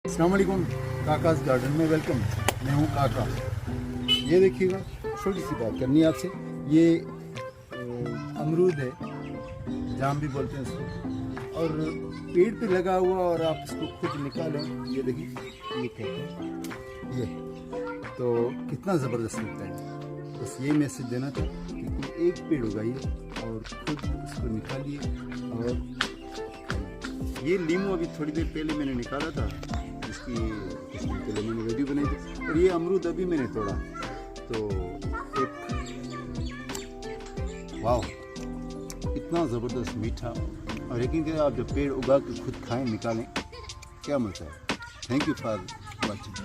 अस्सलाम वालेकुम, काका's गार्डन में वेलकम। मैं हूँ काका। ये देखिएगा, छोटी सी बात करनी है आपसे। ये अमरूद है, जाम भी बोलते हैं इसको, और पेड़ पे लगा हुआ और आप इसको खुद निकालें। ये देखिए, ये कहते हैं ये तो कितना ज़बरदस्त लगता है। बस ये मैसेज देना था कि कोई एक पेड़ उगाइए और खुद इसको निकालिए। और ये लीमू अभी थोड़ी देर पहले मैंने निकाला था, इसकी कुछ दिन पहले मैंने वीडियो बनाई थी। और ये अमरूद अभी मैंने तोड़ा, तो एक वाह, इतना ज़बरदस्त मीठा। और यकीन करें, आप जब पेड़ उगा के खुद खाएं, निकालें, क्या मज़ा है। Thank you for watching.